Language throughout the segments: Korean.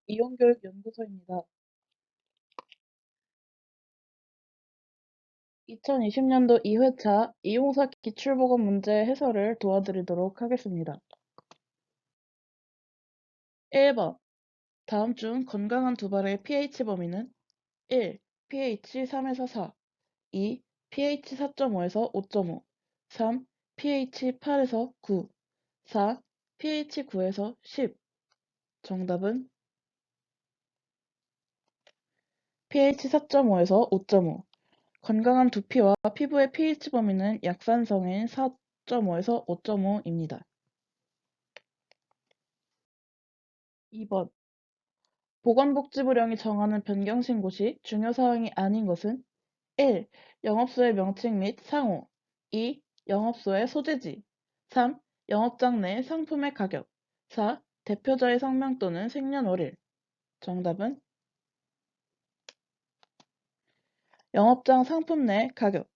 한국이용교육연구소입니다. 2020년도 2회차 이용사 기출보건 문제 해설을 도와드리도록 하겠습니다. 1번. 다음 중 건강한 두발의 pH 범위는 1. pH 3에서 4, 2. pH 4.5에서 5.5, 3. pH 8에서 9, 4. pH 9에서 10. 정답은 pH 4.5에서 5.5. 건강한 두피와 피부의 pH 범위는 약산성인 4.5에서 5.5입니다. 2번. 보건복지부령이 정하는 변경신고 시 중요사항이 아닌 것은 1. 영업소의 명칭 및 상호, 2. 영업소의 소재지, 3. 영업장 내 상품의 가격, 4. 대표자의 성명 또는 생년월일. 정답은 영업장 상품 내 가격.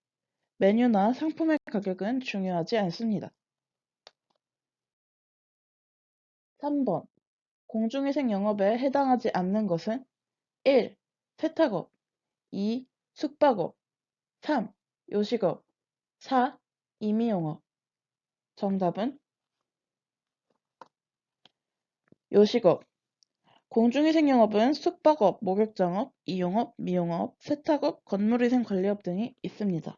메뉴나 상품의 가격은 중요하지 않습니다. 3번. 공중위생 영업에 해당하지 않는 것은 1. 세탁업, 2. 숙박업, 3. 요식업, 4. 임의영업. 정답은 요식업. 공중위생 영업은 숙박업, 목욕장업, 이용업, 미용업, 세탁업, 건물위생 관리업 등이 있습니다.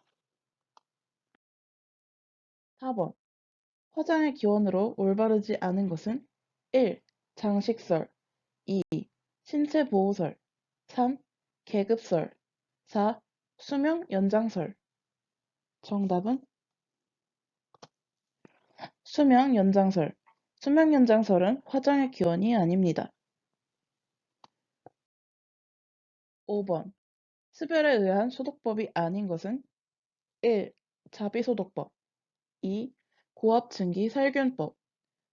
4번. 화장의 기원으로 올바르지 않은 것은 1. 장식설, 2. 신체보호설, 3. 계급설, 4. 수명 연장설. 정답은 수명 연장설. 수명 연장설은 화장의 기원이 아닙니다. 5번. 수별에 의한 소독법이 아닌 것은 1. 자비소독법, 2. 고압증기 살균법,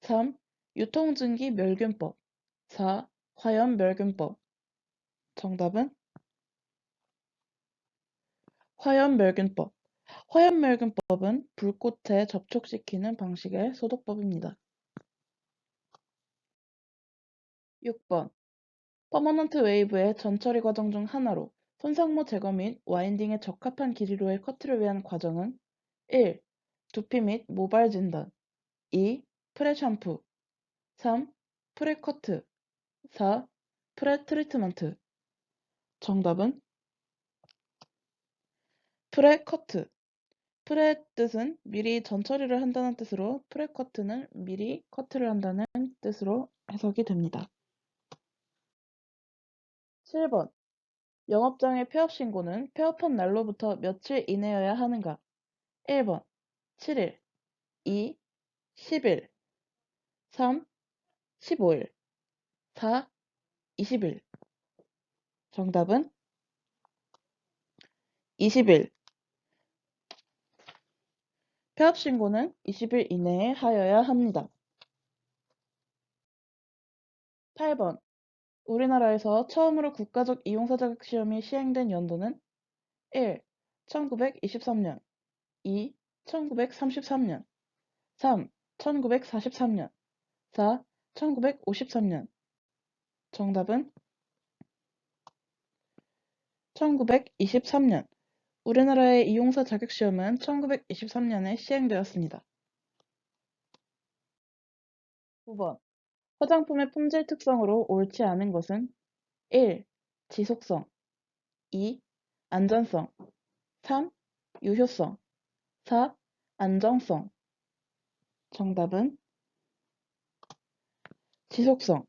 3. 유통증기 멸균법, 4. 화염멸균법. 정답은 화염멸균법. 화염멸균법은 불꽃에 접촉시키는 방식의 소독법입니다. 6번. 퍼머넌트 웨이브의 전처리 과정 중 하나로 손상모 제거 및 와인딩에 적합한 길이로의 커트를 위한 과정은 1. 두피 및 모발 진단, 2. 프레 샴푸, 3. 프레 커트, 4. 프레 트리트먼트. 정답은 프레 커트. 프레 뜻은 미리 전처리를 한다는 뜻으로 프레 커트는 미리 커트를 한다는 뜻으로 해석이 됩니다. 7번. 영업장의 폐업 신고는 폐업한 날로부터 며칠 이내여야 하는가? 1번 7일, 2. 10일, 3. 15일, 4. 20일. 정답은 20일. 폐업 신고는 20일 이내에 하여야 합니다. 8번. 우리나라에서 처음으로 국가적 이용사 자격 시험이 시행된 연도는 1. 1923년, 2. 1933년, 3. 1943년, 4. 1953년. 정답은 1923년. 우리나라의 이용사 자격시험은 1923년에 시행되었습니다. 9번. 화장품의 품질 특성으로 옳지 않은 것은 1. 지속성, 2. 안전성, 3. 유효성, 4. 안정성. 정답은 지속성.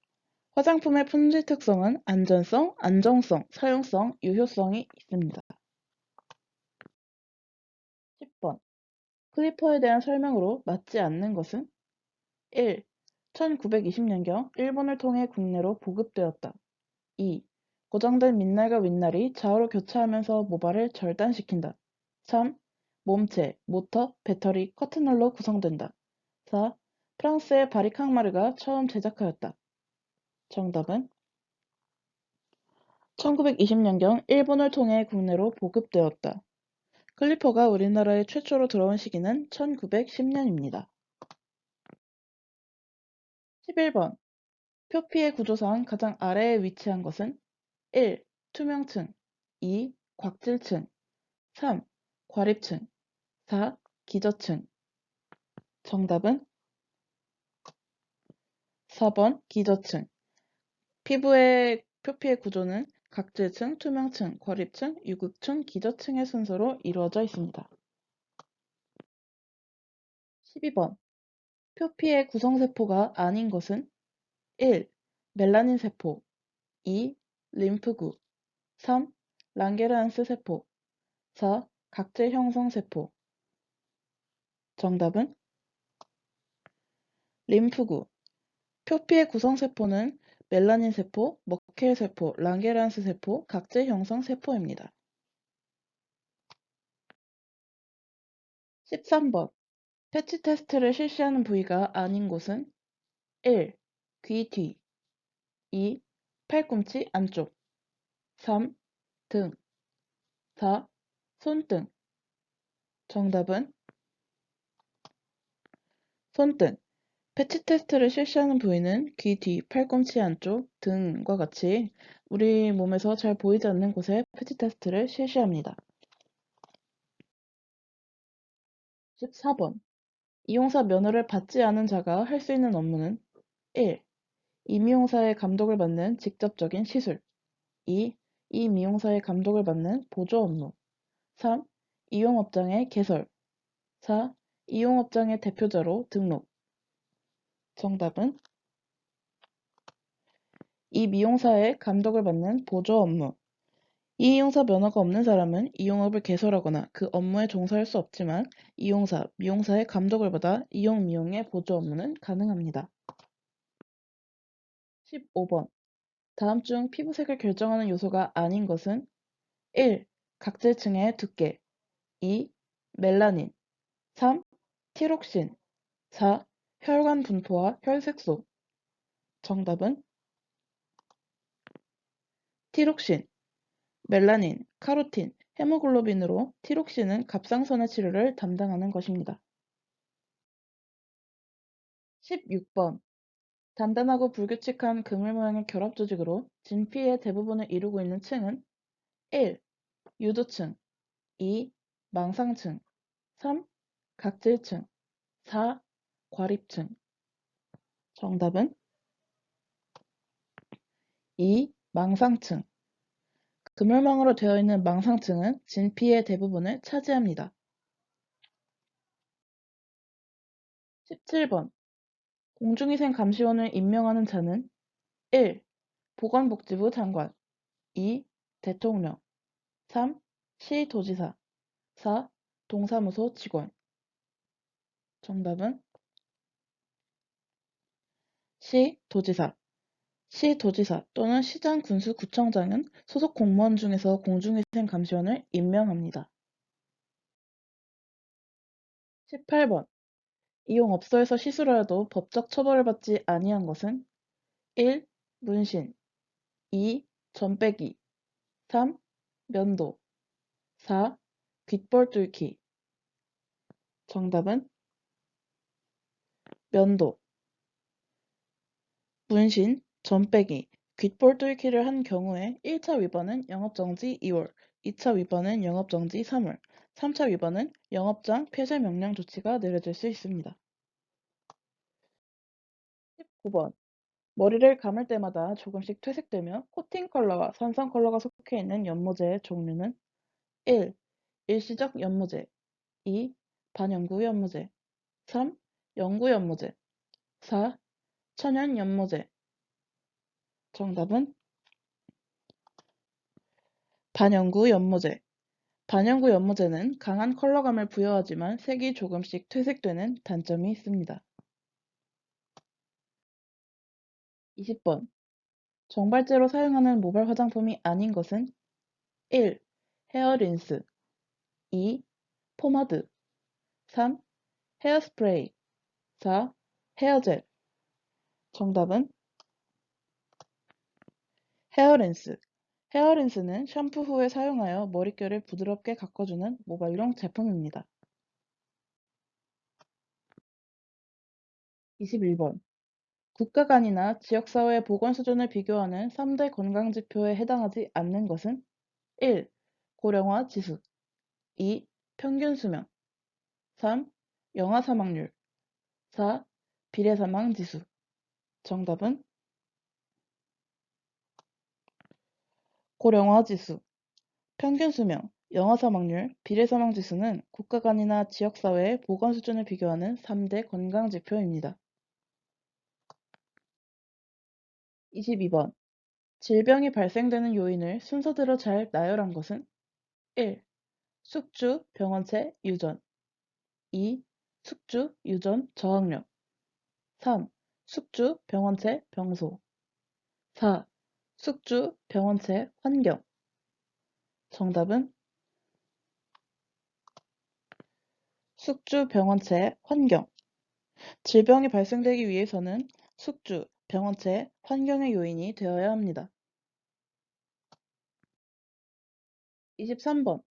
화장품의 품질 특성은 안전성, 안정성, 사용성, 유효성이 있습니다. 10번. 클리퍼에 대한 설명으로 맞지 않는 것은 1. 1920년경 일본을 통해 국내로 보급되었다. 2. 고정된 밑날과 윗날이 좌우로 교차하면서 모발을 절단시킨다. 3. 몸체, 모터, 배터리, 커튼홀로 구성된다. 4. 프랑스의 바리 캉마르가 처음 제작하였다. 정답은 1920년경 일본을 통해 국내로 보급되었다. 클리퍼가 우리나라에 최초로 들어온 시기는 1910년입니다. 11번. 표피의 구조상 가장 아래에 위치한 것은 1. 투명층 2. 곽질층 3. 과립층 4. 기저층 정답은 4번 기저층. 표피의 구조는 각질층, 투명층, 과립층, 유극층, 기저층의 순서로 이루어져 있습니다. 12번. 표피의 구성세포가 아닌 것은 1. 멜라닌 세포 2. 림프구 3. 랑게르한스 세포 4. 각질 형성 세포 정답은 림프구. 표피의 구성세포는 멜라닌 세포, 머켈 세포, 랑게르한스 세포, 각질 형성 세포입니다. 13번. 패치 테스트를 실시하는 부위가 아닌 곳은 1. 귀 뒤 2. 팔꿈치 안쪽 3. 등 4. 손등 정답은 손등. 패치 테스트를 실시하는 부위는 귀 뒤, 팔꿈치 안쪽, 등과 같이 우리 몸에서 잘 보이지 않는 곳에 패치 테스트를 실시합니다. 14번. 이용사 면허를 받지 않은 자가 할 수 있는 업무는 1. 임이용사의 감독을 받는 직접적인 시술 2. 임이용사의 감독을 받는 보조 업무 3. 이용업장의 개설 4. 이용업장의 대표자로 등록 정답은 임이용사의 감독을 받는 보조 업무. 이용사 면허가 없는 사람은 이용업을 개설하거나 그 업무에 종사할 수 없지만 이용사, 미용사의 감독을 받아 이용, 미용의 보조 업무는 가능합니다. 15번. 다음 중 피부색을 결정하는 요소가 아닌 것은 1. 각질층의 두께 2. 멜라닌 3. 티록신 4. 혈관 분포와 혈색소 정답은 티록신, 멜라닌, 카로틴, 헤모글로빈으로 티록신은 갑상선의 치료를 담당하는 것입니다. 16번. 단단하고 불규칙한 그물 모양의 결합 조직으로 진피의 대부분을 이루고 있는 층은 1. 유두층 2. 망상층 3. 각질층 4. 과립층 정답은 2. 망상층. 그물망으로 되어 있는 망상층은 진피의 대부분을 차지합니다. 17번. 공중위생 감시원을 임명하는 자는 1. 보건복지부 장관 2. 대통령 3. 시도지사 4. 동사무소 직원 정답은 시도지사. 시도지사 또는 시장군수구청장은 소속 공무원 중에서 공중위생 감시원을 임명합니다. 18번. 이용업소에서 시술을 해도 법적 처벌을 받지 아니한 것은 1. 문신 2. 전빼기 3. 면도 4. 귓볼 뚫기 정답은 면도. 문신, 전빼기, 귓볼 뚫기를 한 경우에 1차 위반은 영업정지 2월, 2차 위반은 영업정지 3월, 3차 위반은 영업장 폐쇄 명령 조치가 내려질 수 있습니다. 19번. 머리를 감을 때마다 조금씩 퇴색되며 코팅 컬러와 산성 컬러가 속해 있는 연모제의 종류는 1. 일시적 연모제 2. 반영구 연모제 3. 영구 연모제 4. 천연 연모제 정답은 반영구 연모제. 반영구 연모제는 강한 컬러감을 부여하지만 색이 조금씩 퇴색되는 단점이 있습니다. 20번. 정발제로 사용하는 모발 화장품이 아닌 것은 1. 헤어린스 2. 포마드 3. 헤어스프레이 4. 헤어젤 정답은 헤어린스. 헤어린스는 샴푸 후에 사용하여 머릿결을 부드럽게 가꿔주는 모발용 제품입니다. 21번. 국가 간이나 지역사회의 보건 수준을 비교하는 3대 건강지표에 해당하지 않는 것은 1. 고령화 지수 2. 평균 수명 3. 영아 사망률 4. 비례사망 지수 정답은 고령화 지수, 평균 수명, 영아 사망률, 비례 사망 지수는 국가 간이나 지역 사회의 보건 수준을 비교하는 3대 건강 지표입니다. 22번. 질병이 발생되는 요인을 순서대로 잘 나열한 것은 1. 숙주, 병원체, 유전 2. 숙주, 유전, 저항력 3. 숙주, 병원체, 병소 4. 숙주, 병원체, 환경 정답은 숙주, 병원체, 환경 질병이 발생되기 위해서는 숙주, 병원체, 환경의 요인이 되어야 합니다. 23번.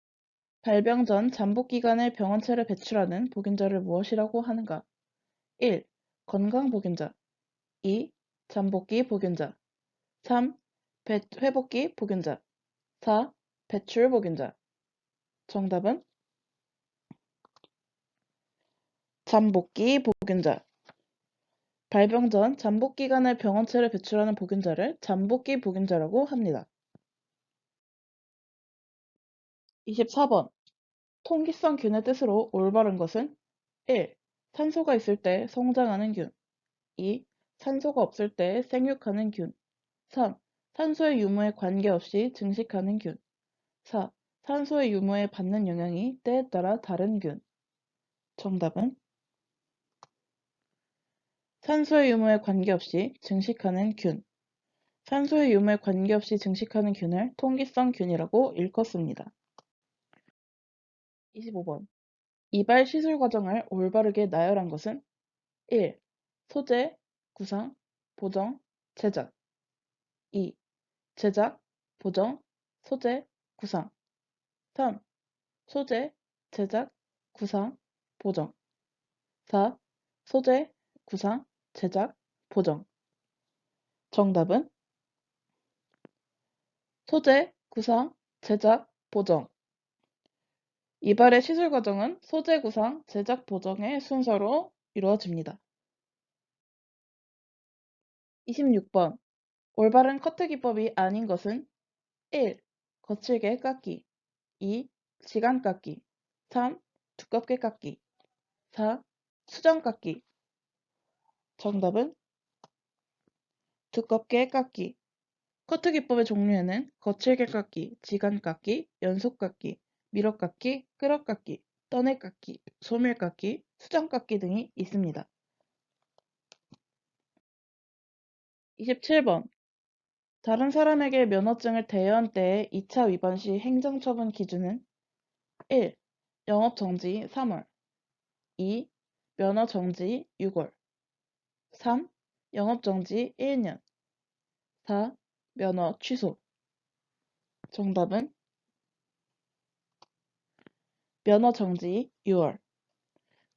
발병 전 잠복 기간에 병원체를 배출하는 보균자를 무엇이라고 하는가? 1. 건강보균자 2. 잠복기 보균자 3. 회복기 보균자 4. 배출 보균자 정답은 잠복기 보균자 발병 전 잠복 기간에 병원체를 배출하는 보균자를 잠복기 보균자라고 합니다. 24번. 통기성 균의 뜻으로 올바른 것은 1. 산소가 있을 때 성장하는 균 2. 산소가 없을 때 생육하는 균 3. 산소의 유무에 관계없이 증식하는 균 4. 산소의 유무에 받는 영향이 때에 따라 다른 균 정답은 산소의 유무에 관계없이 증식하는 균 산소의 유무에 관계없이 증식하는 균을 통기성 균이라고 일컫습니다. 25번. 이발 시술 과정을 올바르게 나열한 것은 1. 소재, 구상, 보정, 제작 2. 제작, 보정, 소재, 구상 3. 소재, 제작, 구상, 보정 4. 소재, 구상, 제작, 보정 정답은 소재, 구상, 제작, 보정 이발의 시술 과정은 소재, 구상, 제작, 보정의 순서로 이루어집니다. 26번. 올바른 커트 기법이 아닌 것은 1. 거칠게 깎기 2. 지간 깎기 3. 두껍게 깎기 4. 수정 깎기 정답은 두껍게 깎기 커트 기법의 종류에는 거칠게 깎기, 지간 깎기, 연속 깎기, 밀어 깎기, 끌어 깎기, 떠내 깎기, 소밀 깎기, 수정 깎기 등이 있습니다. 27번. 다른 사람에게 면허증을 대여한 때의 2차 위반 시 행정처분 기준은 1. 영업정지 3월 2. 면허정지 6월 3. 영업정지 1년 4. 면허 취소 정답은 면허정지 6월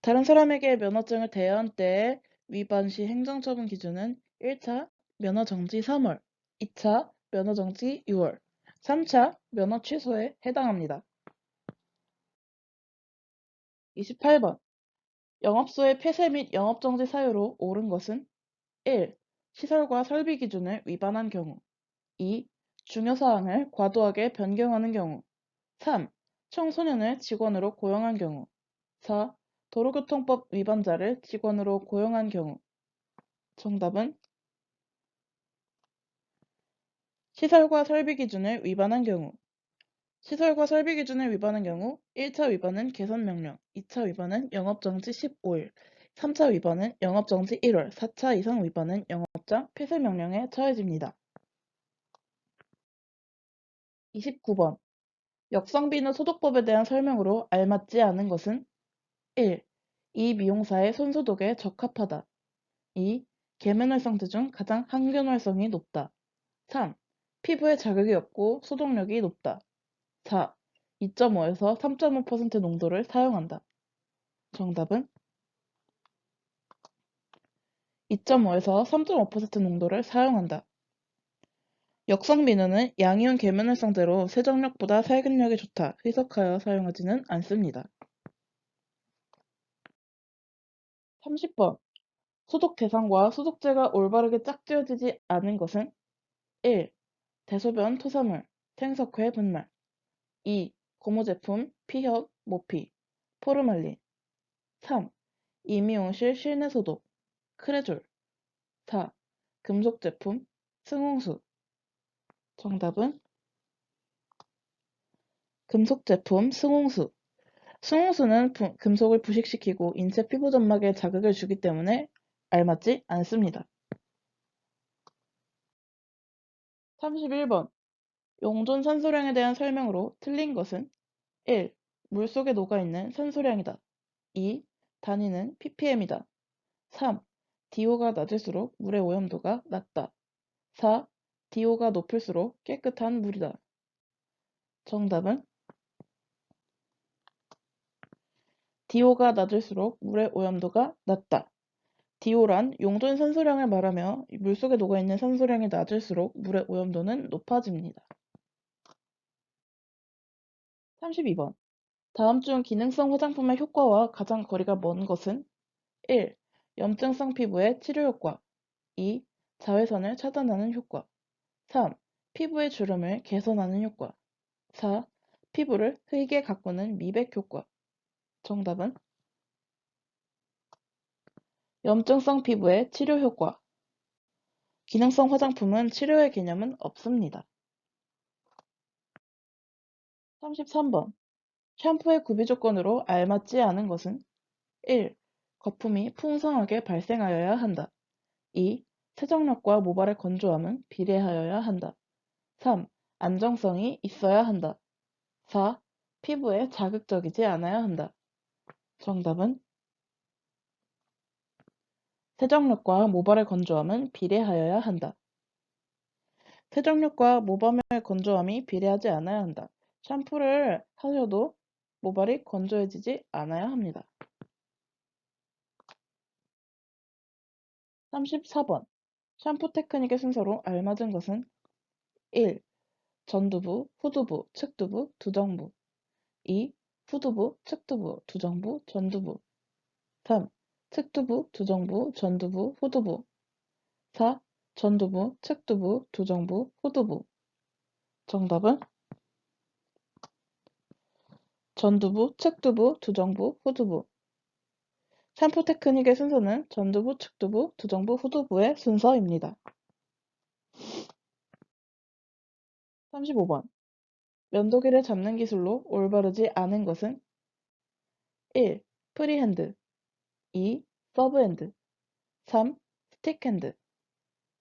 다른 사람에게 면허증을 대여한 때의 위반 시 행정처분 기준은 1차 면허정지 3월 2차 면허정지 6월 3차 면허 취소에 해당합니다. 28번. 영업소의 폐쇄 및 영업정지 사유로 옳은 것은 1. 시설과 설비 기준을 위반한 경우 2. 중요사항을 과도하게 변경하는 경우 3. 청소년을 직원으로 고용한 경우 4. 도로교통법 위반자를 직원으로 고용한 경우 정답은 시설과 설비 기준을 위반한 경우 시설과 설비 기준을 위반한 경우 1차 위반은 개선명령, 2차 위반은 영업정지 15일, 3차 위반은 영업정지 1월, 4차 이상 위반은 영업장 폐쇄명령에 처해집니다. 29번. 역성비누 소독법에 대한 설명으로 알맞지 않은 것은 1. 이 미용사의 손소독에 적합하다. 2. 계면활성제 중 가장 항균활성이 높다. 3. 피부에 자극이 없고 소독력이 높다. 4. 2.5에서 3.5% 농도를 사용한다. 정답은 2.5에서 3.5% 농도를 사용한다. 역성 비누는 양이온 계면을 상대로 세정력보다 살균력이 좋다 희석하여 사용하지는 않습니다. 30번. 소독 대상과 소독제가 올바르게 짝지어지지 않은 것은 1. 대소변 토사물, 생석회 분말 2. 고무 제품, 피혁, 모피, 포르말린 3. 임미용실 실내 소독, 크레졸 4. 금속 제품, 승홍수 정답은 금속 제품, 승홍수 승홍수는 금속을 부식시키고 인체 피부 점막에 자극을 주기 때문에 알맞지 않습니다. 31번. 용존 산소량에 대한 설명으로 틀린 것은 1. 물속에 녹아있는 산소량이다. 2. 단위는 ppm이다. 3. DO가 낮을수록 물의 오염도가 낮다. 4. DO가 높을수록 깨끗한 물이다. 정답은 DO가 낮을수록 물의 오염도가 낮다. DO란 용존 산소량을 말하며 물속에 녹아있는 산소량이 낮을수록 물의 오염도는 높아집니다. 32번. 다음 중 기능성 화장품의 효과와 가장 거리가 먼 것은 1. 염증성 피부의 치료 효과 2. 자외선을 차단하는 효과 3. 피부의 주름을 개선하는 효과 4. 피부를 흐리게 가꾸는 미백 효과 정답은 염증성 피부의 치료 효과 기능성 화장품은 치료의 개념은 없습니다. 33번. 샴푸의 구비 조건으로 알맞지 않은 것은 1. 거품이 풍성하게 발생하여야 한다. 2. 세정력과 모발의 건조함은 비례하여야 한다. 3. 안정성이 있어야 한다. 4. 피부에 자극적이지 않아야 한다. 정답은 세정력과 모발의 건조함은 비례하여야 한다. 세정력과 모발의 건조함이 비례하지 않아야 한다. 샴푸를 하셔도 모발이 건조해지지 않아야 합니다. 34번. 샴푸 테크닉의 순서로 알맞은 것은 1. 전두부, 후두부, 측두부, 두정부 2. 후두부, 측두부, 두정부, 전두부 3. 측두부, 두정부, 전두부, 후두부 4. 전두부, 측두부, 두정부, 후두부 정답은 전두부, 측두부, 두정부, 후두부 샴푸 테크닉의 순서는 전두부, 측두부, 두정부, 후두부의 순서입니다. 35번. 면도기를 잡는 기술로 올바르지 않은 것은 1. 프리핸드 2. 서브핸드 3. 스틱핸드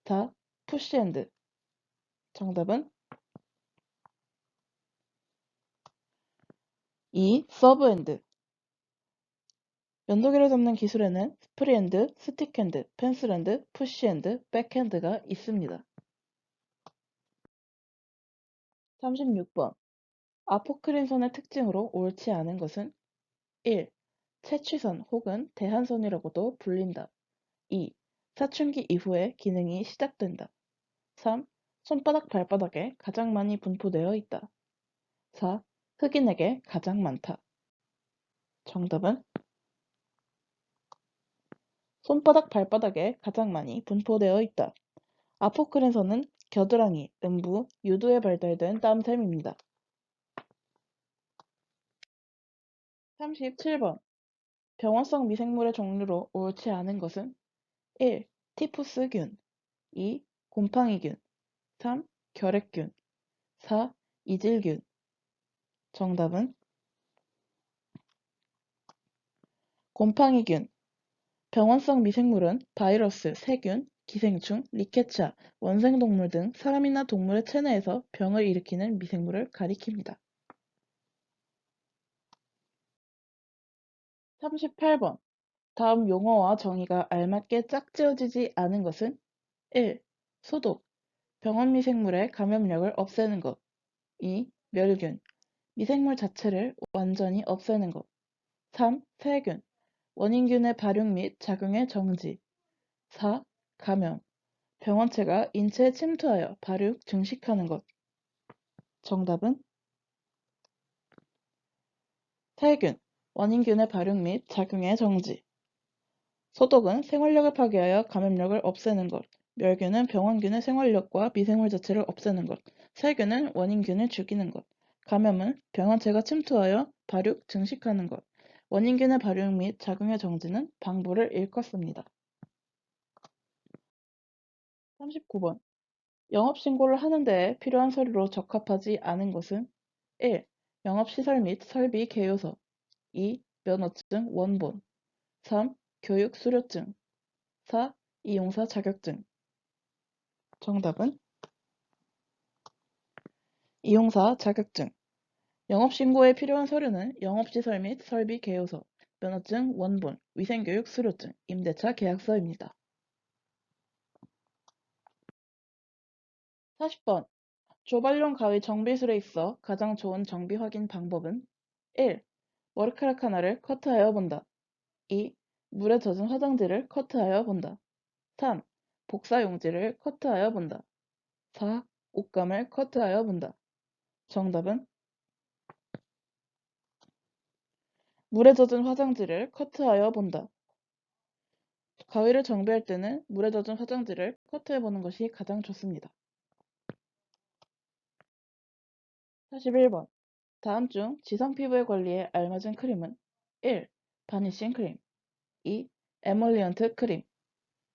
4. 푸시핸드 정답은 2. 서브핸드 면도기를 잡는 기술에는 프리핸드, 스틱핸드, 펜슬핸드, 푸시핸드, 백핸드가 있습니다. 36번. 아포크린선의 특징으로 옳지 않은 것은 1. 채취선 혹은 대한선이라고도 불린다. 2. 사춘기 이후에 기능이 시작된다. 3. 손바닥 발바닥에 가장 많이 분포되어 있다. 4. 흑인에게 가장 많다. 정답은 손바닥 발바닥에 가장 많이 분포되어 있다. 아포크린선은 겨드랑이, 음부, 유두에 발달된 땀샘입니다. 37번. 병원성 미생물의 종류로 옳지 않은 것은 1. 티푸스균 2. 곰팡이균 3. 결핵균 4. 이질균 정답은 곰팡이균 병원성 미생물은 바이러스, 세균, 기생충, 리케치아, 원생동물 등 사람이나 동물의 체내에서 병을 일으키는 미생물을 가리킵니다. 38번. 다음 용어와 정의가 알맞게 짝지어지지 않은 것은 1. 소독, 병원 미생물의 감염력을 없애는 것 2. 멸균, 미생물 자체를 완전히 없애는 것 3. 세균, 원인균의 발육 및 작용의 정지 4. 감염. 병원체가 인체에 침투하여 발육, 증식하는 것. 정답은 살균. 원인균의 발육 및 작용의 정지. 소독은 생활력을 파괴하여 감염력을 없애는 것. 멸균은 병원균의 생활력과 미생물 자체를 없애는 것. 살균은 원인균을 죽이는 것. 감염은 병원체가 침투하여 발육, 증식하는 것. 원인균의 발육 및 작용의 정지는 방부를 일컫습니다. 39번. 영업신고를 하는 데에 필요한 서류로 적합하지 않은 것은 1. 영업시설 및 설비 개요서 2. 면허증 원본 3. 교육 수료증 4. 이용사 자격증. 정답은 이용사 자격증. 영업신고에 필요한 서류는 영업시설 및 설비 개요서, 면허증 원본, 위생교육 수료증, 임대차 계약서입니다. 40번. 조발용 가위 정비술에 있어 가장 좋은 정비 확인 방법은 1. 머리카락 하나를 커트하여 본다. 2. 물에 젖은 화장지를 커트하여 본다. 3. 복사용지를 커트하여 본다. 4. 옷감을 커트하여 본다. 정답은 물에 젖은 화장지를 커트하여 본다. 가위를 정비할 때는 물에 젖은 화장지를 커트해보는 것이 가장 좋습니다. 41번. 다음 중 지성 피부의 관리에 알맞은 크림은 1. 바니싱 크림 2. 에멀리언트 크림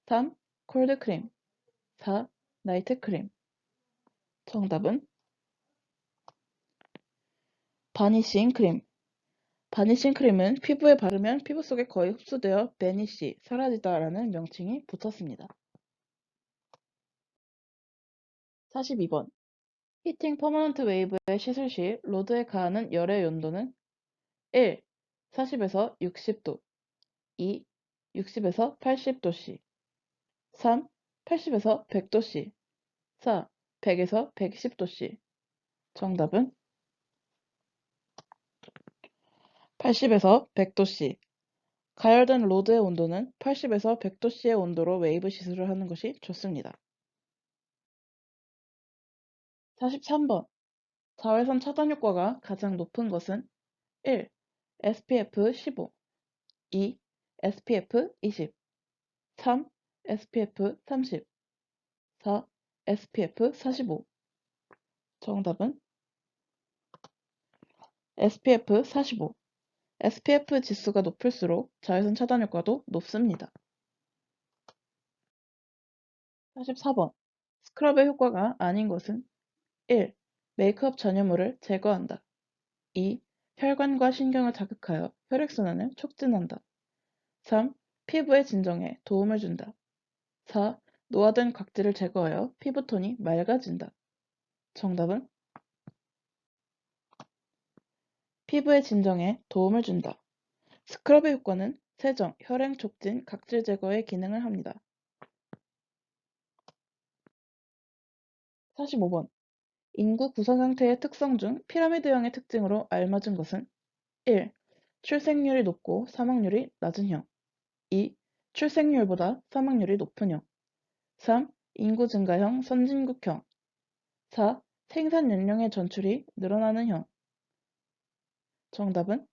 3. 콜드 크림 4. 나이트 크림. 정답은 바니싱 크림. 바니싱 크림은 피부에 바르면 피부 속에 거의 흡수되어 베니시, 사라지다라는 명칭이 붙었습니다. 42번. 히팅 퍼머넌트 웨이브에 씻을 시 로드에 가하는 열의 온도는 1. 40에서 60도 2. 60에서 80도씨 3. 80에서 100도씨 4. 100에서 110도씨. 정답은 80에서 100도씨. 가열된 로드의 온도는 80에서 100도씨의 온도로 웨이브 시술을 하는 것이 좋습니다. 43번. 자외선 차단 효과가 가장 높은 것은 1. SPF 15 2. SPF 20 3. SPF 30 4. SPF 45. 정답은 SPF 45. SPF 지수가 높을수록 자외선 차단 효과도 높습니다. 44번. 스크럽의 효과가 아닌 것은 1. 메이크업 전유물을 제거한다. 2. 혈관과 신경을 자극하여 혈액순환을 촉진한다. 3. 피부의 진정에 도움을 준다. 4. 노화된 각질을 제거하여 피부톤이 맑아진다. 정답은 피부의 진정에 도움을 준다. 스크럽의 효과는 세정, 혈행 촉진, 각질 제거의 기능을 합니다. 45번. 인구 구성 형태의 특성 중 피라미드형의 특징으로 알맞은 것은 1. 출생률이 높고 사망률이 낮은 형 2. 출생률보다 사망률이 높은 형 3. 인구 증가형 선진국형 4. 생산 연령의 전출이 늘어나는 형. 정답은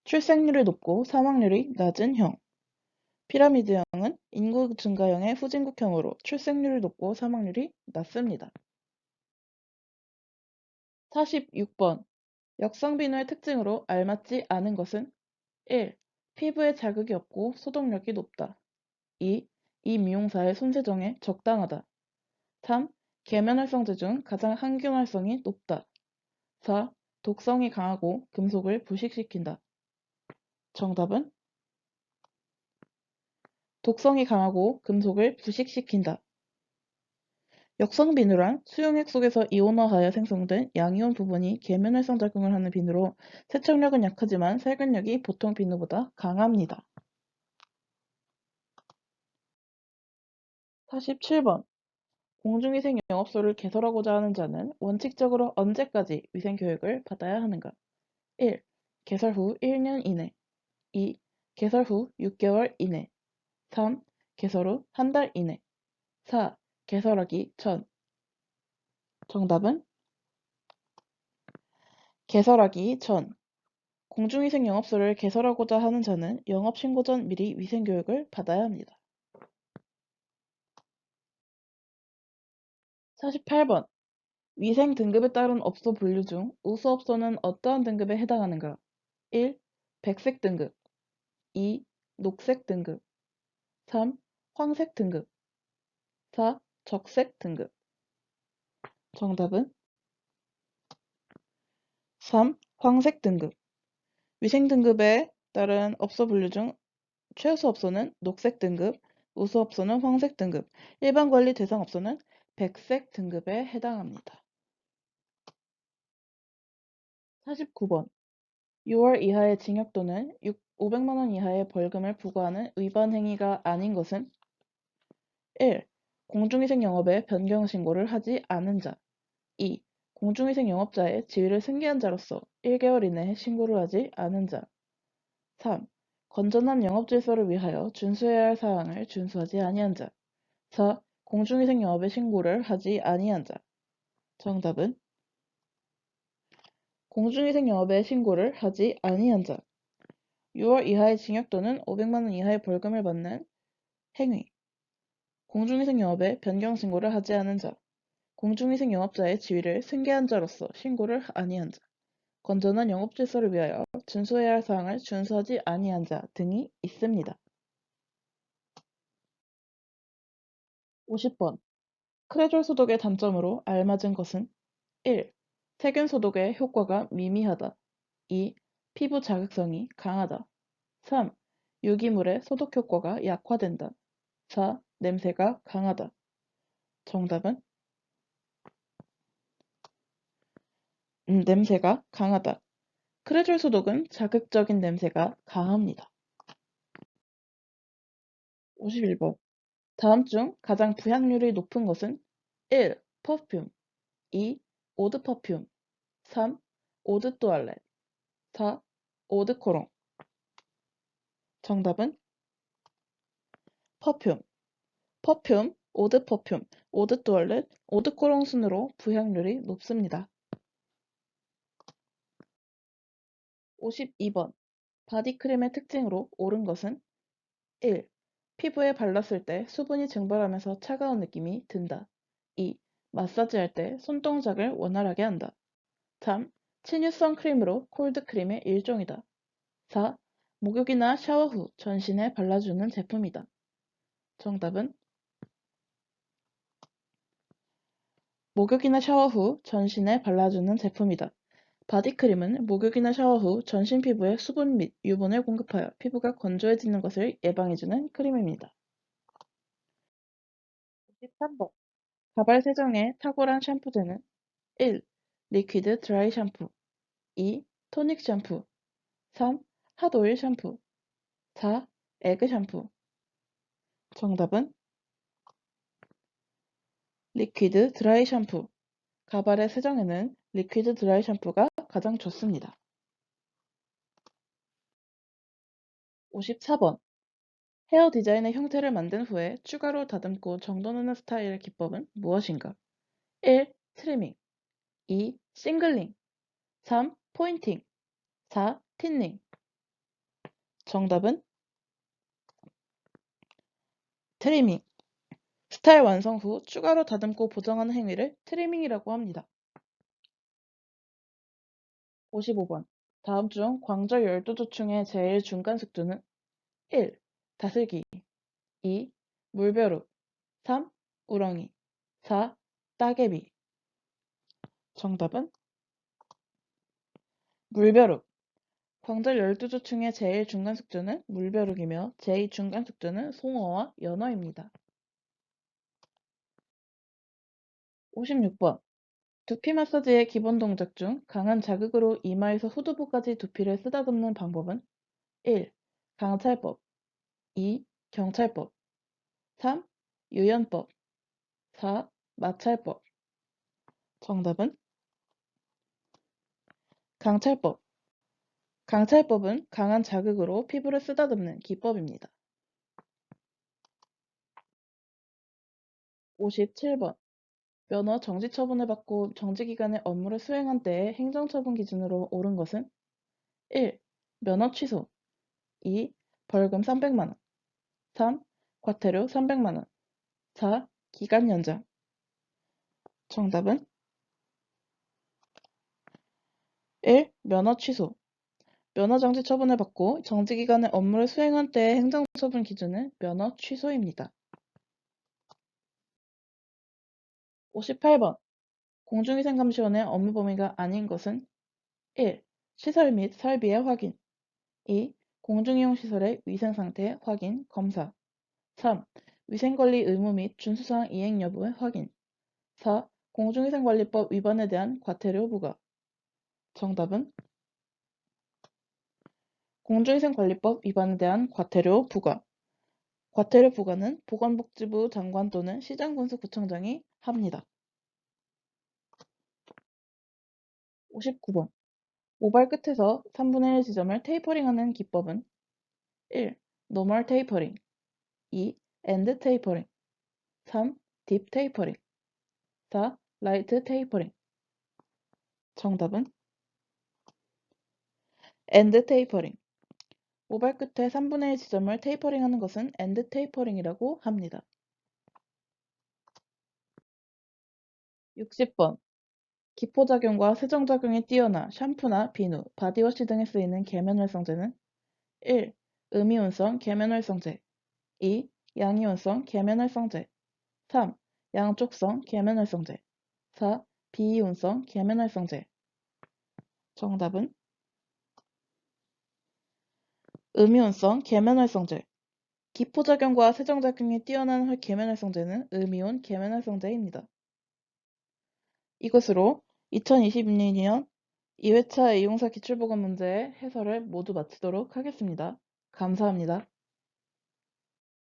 출생률이 높고 사망률이 낮은 형. 피라미드형은 인구 증가형의 후진국형으로 출생률이 높고 사망률이 낮습니다. 46번. 역성비누의 특징으로 알맞지 않은 것은 1. 피부에 자극이 없고 소독력이 높다. 2. 이 미용사의 손세정에 적당하다. 3. 계면활성제 중 가장 항균 활성이 높다. 4. 독성이 강하고 금속을 부식시킨다. 정답은 독성이 강하고 금속을 부식시킨다. 역성 비누란 수용액 속에서 이온화하여 생성된 양이온 부분이 계면활성 작용을 하는 비누로 세척력은 약하지만 살균력이 보통 비누보다 강합니다. 47번. 공중위생 영업소를 개설하고자 하는 자는 원칙적으로 언제까지 위생교육을 받아야 하는가? 1. 개설 후 1년 이내 2. 개설 후 6개월 이내. 3. 개설 후 한 달 이내. 4. 개설하기 전. 정답은 개설하기 전. 공중위생 영업소를 개설하고자 하는 자는 영업신고 전 미리 위생교육을 받아야 합니다. 48번. 위생 등급에 따른 업소 분류 중 우수업소는 어떠한 등급에 해당하는가? 1. 백색 등급. 2. 녹색 등급. 3. 황색 등급. 4. 적색 등급. 정답은 3. 황색 등급. 위생 등급에 따른 업소 분류 중 최우수 업소는 녹색 등급, 우수 업소는 황색 등급, 일반 관리 대상 업소는 백색 등급에 해당합니다. 49번. 6월 이하의 징역 또는 500만 원 이하의 벌금을 부과하는 위반 행위가 아닌 것은 1. 공중위생 영업에 변경 신고를 하지 않은 자. 2. 공중위생 영업자의 지위를 승계한 자로서 1개월 이내에 신고를 하지 않은 자. 3. 건전한 영업 질서를 위하여 준수해야 할 사항을 준수하지 아니한 자. 4. 공중위생 영업에 신고를 하지 아니한 자. 정답은 공중위생 영업에 신고를 하지 아니한 자. 6월 이하의 징역 또는 500만 원 이하의 벌금을 받는 행위. 공중위생 영업에 변경 신고를 하지 않은 자. 공중위생 영업자의 지위를 승계한 자로서 신고를 아니한 자. 건전한 영업 질서를 위하여 준수해야 할 사항을 준수하지 아니한 자 등이 있습니다. 50번. 크레졸 소독의 단점으로 알맞은 것은 1. 세균 소독의 효과가 미미하다. 2. 피부 자극성이 강하다. 3. 유기물의 소독 효과가 약화된다. 4. 냄새가 강하다. 정답은 냄새가 강하다. 크레졸 소독은 자극적인 냄새가 강합니다. 51번. 다음 중 가장 부향률이 높은 것은 1. 퍼퓸 2. 오드 퍼퓸 3. 오드 또알렛 4. 오드 코롱. 정답은 퍼퓸. 퍼퓸, 오드 퍼퓸, 오드 또알렛, 오드 코롱 순으로 부향률이 높습니다. 52번. 바디크림의 특징으로 옳은 것은 1. 피부에 발랐을 때 수분이 증발하면서 차가운 느낌이 든다. 2. 마사지할 때 손동작을 원활하게 한다. 3. 친유성 크림으로 콜드크림의 일종이다. 4. 목욕이나 샤워 후 전신에 발라주는 제품이다. 정답은 목욕이나 샤워 후 전신에 발라주는 제품이다. 바디크림은 목욕이나 샤워 후 전신 피부에 수분 및 유분을 공급하여 피부가 건조해지는 것을 예방해주는 크림입니다. 13번. 가발 세정에 탁월한 샴푸제는 1. 리퀴드 드라이 샴푸 2. 토닉 샴푸 3. 핫오일 샴푸 4. 에그 샴푸. 정답은 리퀴드 드라이 샴푸. 가발의 세정에는 리퀴드 드라이 샴푸가 가장 좋습니다. 54번. 헤어 디자인의 형태를 만든 후에 추가로 다듬고 정돈하는 스타일의 기법은 무엇인가? 1. 트리밍 2. 싱글링 3. 포인팅 4. 틴닝. 정답은 트리밍. 스타일 완성 후 추가로 다듬고 보정하는 행위를 트리밍이라고 합니다. 55번. 다음 중 광절 12주 중에 제일 중간 숙주는 1. 다슬기 2. 물벼룩 3. 우렁이 4. 따개비. 정답은 물벼룩. 광절 12주 중에 제일 중간 숙주는 물벼룩이며 제2 중간 숙주는 송어와 연어입니다. 56번. 두피 마사지의 기본 동작 중 강한 자극으로 이마에서 후두부까지 두피를 쓰다듬는 방법은 1. 강찰법 2. 경찰법 3. 유연법 4. 마찰법. 정답은 강찰법. 강찰법은 강한 자극으로 피부를 쓰다듬는 기법입니다. 57번. 면허 정지 처분을 받고 정지기간의 업무를 수행한 때의 행정처분 기준으로 옳은 것은 1. 면허 취소 2. 벌금 300만 원 3. 과태료 300만 원 4. 기간 연장 정답은 1. 면허 취소 면허 정지 처분을 받고 정지기간의 업무를 수행한 때의 행정처분 기준은 면허 취소입니다. 58번. 공중위생감시원의 업무 범위가 아닌 것은 1. 시설 및 설비의 확인 2. 공중이용시설의 위생상태 확인, 검사 3. 위생관리 의무 및 준수사항 이행 여부의 확인 4. 공중위생관리법 위반에 대한 과태료 부과 정답은 공중위생관리법 위반에 대한 과태료 부과 과태료 부과는 보건복지부 장관 또는 시장군수구청장이 합니다. 59번. 모발 끝에서 3분의 1 지점을 테이퍼링하는 기법은 1. 노멀 테이퍼링 2. 엔드 테이퍼링 3. 딥 테이퍼링 4. 라이트 테이퍼링 정답은 엔드 테이퍼링 모발 끝에 3분의 1 지점을 테이퍼링하는 것은 엔드 테이퍼링이라고 합니다. 60번. 기포작용과 세정작용이 뛰어나 샴푸나 비누, 바디워시 등에 쓰이는 계면활성제는 1. 음이온성 계면활성제 2. 양이온성 계면활성제 3. 양쪽성 계면활성제 4. 비이온성 계면활성제 정답은 음이온성 계면활성제 기포작용과 세정작용이 뛰어난 계면활성제는 음이온 계면활성제입니다. 이것으로 2022년 2회차 이용사 기출보건 문제의 해설을 모두 마치도록 하겠습니다. 감사합니다.